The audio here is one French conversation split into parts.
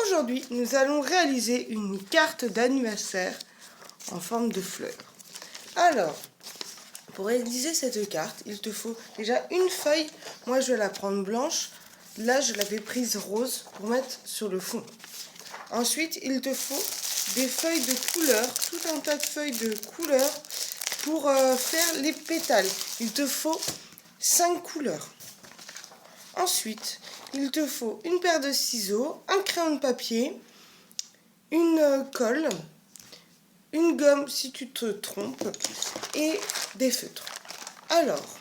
Aujourd'hui, nous allons réaliser une carte d'anniversaire en forme de fleur. Alors, pour réaliser cette carte, il te faut déjà une feuille. Moi, je vais la prendre blanche. Là, je l'avais prise rose pour mettre sur le fond. Ensuite, il te faut des feuilles de couleur, tout un tas de feuilles de couleur pour faire les pétales. Il te faut 5 couleurs. Ensuite, il te faut une paire de ciseaux, un crayon de papier, une colle, une gomme si tu te trompes et des feutres. Alors,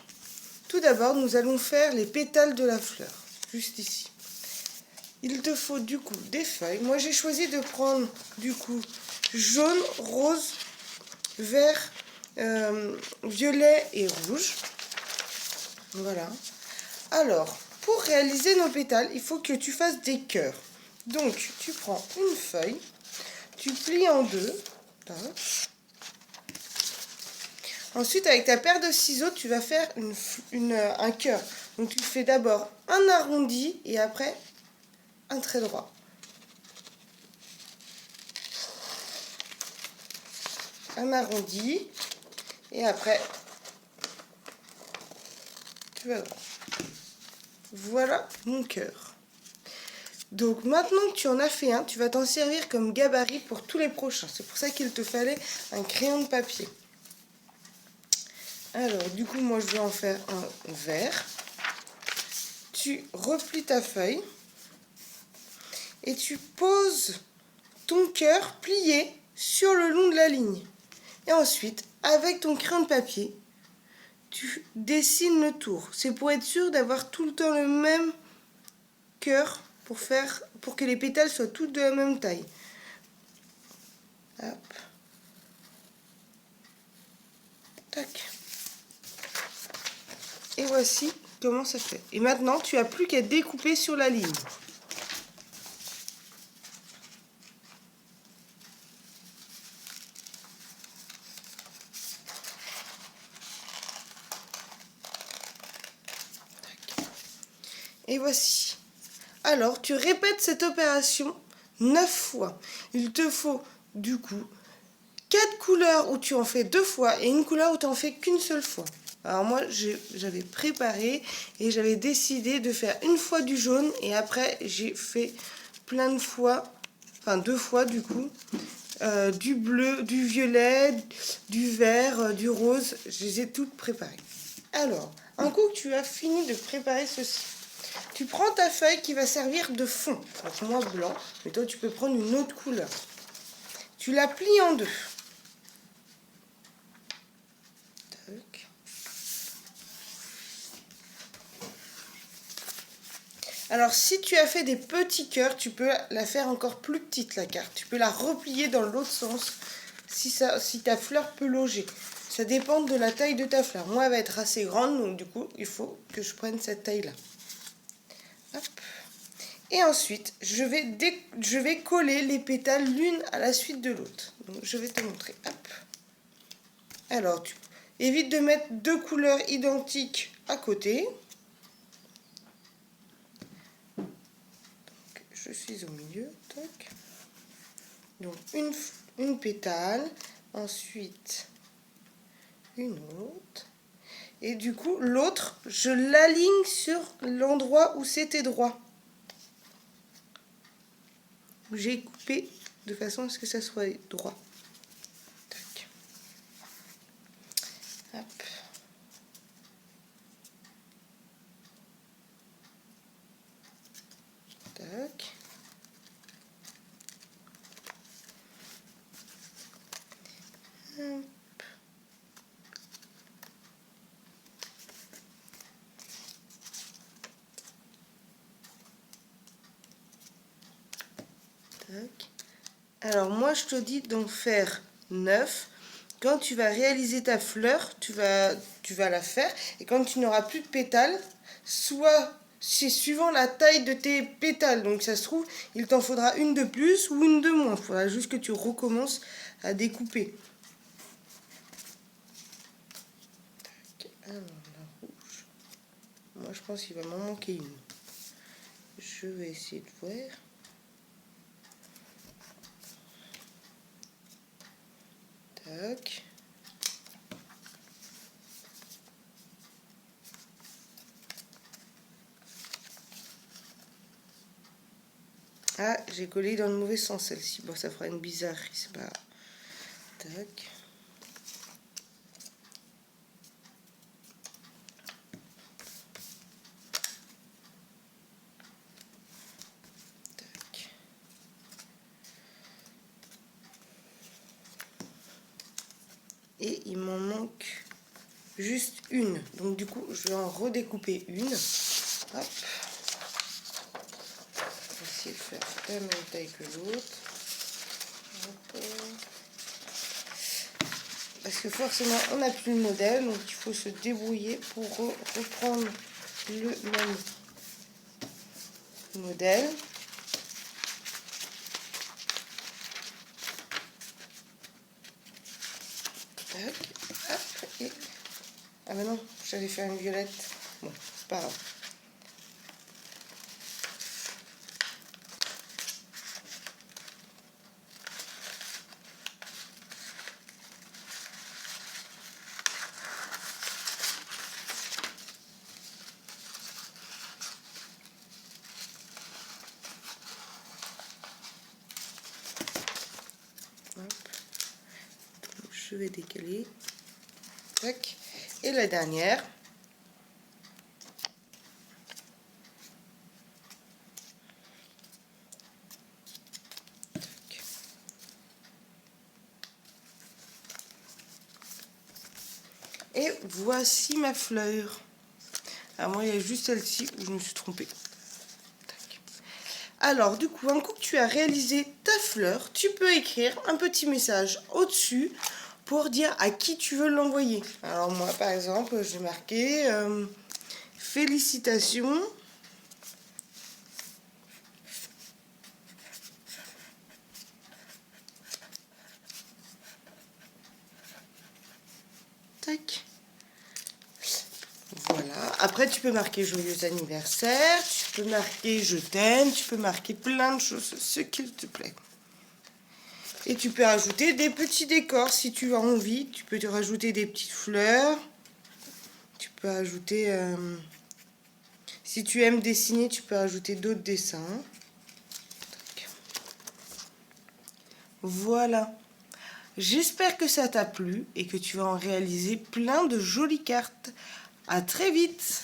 tout d'abord, nous allons faire les pétales de la fleur, juste ici. Il te faut du coup des feuilles. Moi, j'ai choisi de prendre du coup jaune, rose, vert, violet et rouge. Voilà. Alors, pour réaliser nos pétales, il faut que tu fasses des cœurs. Donc, tu prends une feuille, tu plies en deux. Ensuite, avec ta paire de ciseaux, tu vas faire un cœur. Donc, tu fais d'abord un arrondi et après un trait droit. Un arrondi et après tu vas droit. Voilà mon cœur. Donc maintenant que tu en as fait un, tu vas t'en servir comme gabarit pour tous les prochains. C'est pour ça qu'il te fallait un crayon de papier. Alors du coup moi je vais en faire un vert. Tu replies ta feuille et tu poses ton cœur plié sur le long de la ligne. Et ensuite, avec ton crayon de papier, tu dessines le tour. C'est pour être sûr d'avoir tout le temps le même cœur pour que les pétales soient toutes de la même taille. Hop. Tac. Et voici comment ça fait. Et maintenant, tu n'as plus qu'à découper sur la ligne. Et voici. Alors, tu répètes cette opération 9 fois. Il te faut, du coup, 4 couleurs où tu en fais 2 fois et une couleur où tu en fais qu'une seule fois. Alors moi, j'avais préparé et j'avais décidé de faire une fois du jaune et après, j'ai fait plein de fois, enfin 2 fois du coup, du bleu, du violet, du vert, du rose. Je les ai toutes préparées. Alors, un coup que tu as fini de préparer ceci, tu prends ta feuille qui va servir de fond. Donc moi blanc, mais toi tu peux prendre une autre couleur. Tu la plies en deux. Tac. Alors si tu as fait des petits cœurs, tu peux la faire encore plus petite la carte. Tu peux la replier dans l'autre sens si ta fleur peut loger. Ça dépend de la taille de ta fleur. Moi elle va être assez grande, donc du coup il faut que je prenne cette taille là. Hop. Et ensuite, je vais coller les pétales l'une à la suite de l'autre. Donc, je vais te montrer. Hop. Alors, tu évites de mettre deux couleurs identiques à côté. Donc, je suis au milieu. Toc. Donc, une pétale. Ensuite, une autre. Et du coup, l'autre, je l'aligne sur l'endroit où c'était droit. J'ai coupé de façon à ce que ça soit droit. Tac. Hop. Tac. Hop. Tac. Alors moi je te dis d'en faire 9. Quand tu vas réaliser ta fleur, tu vas la faire. Et quand tu n'auras plus de pétales, soit c'est suivant la taille de tes pétales. Donc ça se trouve, il t'en faudra une de plus ou une de moins. Il faudra juste que tu recommences à découper. Tac. Alors la rouge. Moi je pense qu'il va m'en manquer une. Je vais essayer de voir. Tac. Ah, j'ai collé dans le mauvais sens celle-ci. Bon, ça fera une bizarrerie, c'est pas grave. Tac. Tac. Et il m'en manque juste une. Donc du coup, je vais en redécouper une. Hop. Essayer de faire la même taille que l'autre. Parce que forcément, on n'a plus le modèle, donc il faut se débrouiller pour reprendre le même modèle. Tac, hop, et... Ah mais non, j'allais faire une violette. Bon, c'est pas grave. Je vais décaler. Tac. Et la dernière. Tac. Et voici ma fleur. Alors moi, il y a juste celle-ci où je me suis trompée. Tac. Alors, du coup, un coup que tu as réalisé ta fleur, tu peux écrire un petit message au-dessus pour dire à qui tu veux l'envoyer. Alors moi, par exemple, j'ai marqué félicitations. Tac. Voilà. Après, tu peux marquer joyeux anniversaire, tu peux marquer je t'aime, tu peux marquer plein de choses, ce qu'il te plaît. Et tu peux rajouter des petits décors si tu as envie. Tu peux te rajouter des petites fleurs. Tu peux ajouter... si tu aimes dessiner, tu peux ajouter d'autres dessins. Tac. Voilà. J'espère que ça t'a plu et que tu vas en réaliser plein de jolies cartes. À très vite!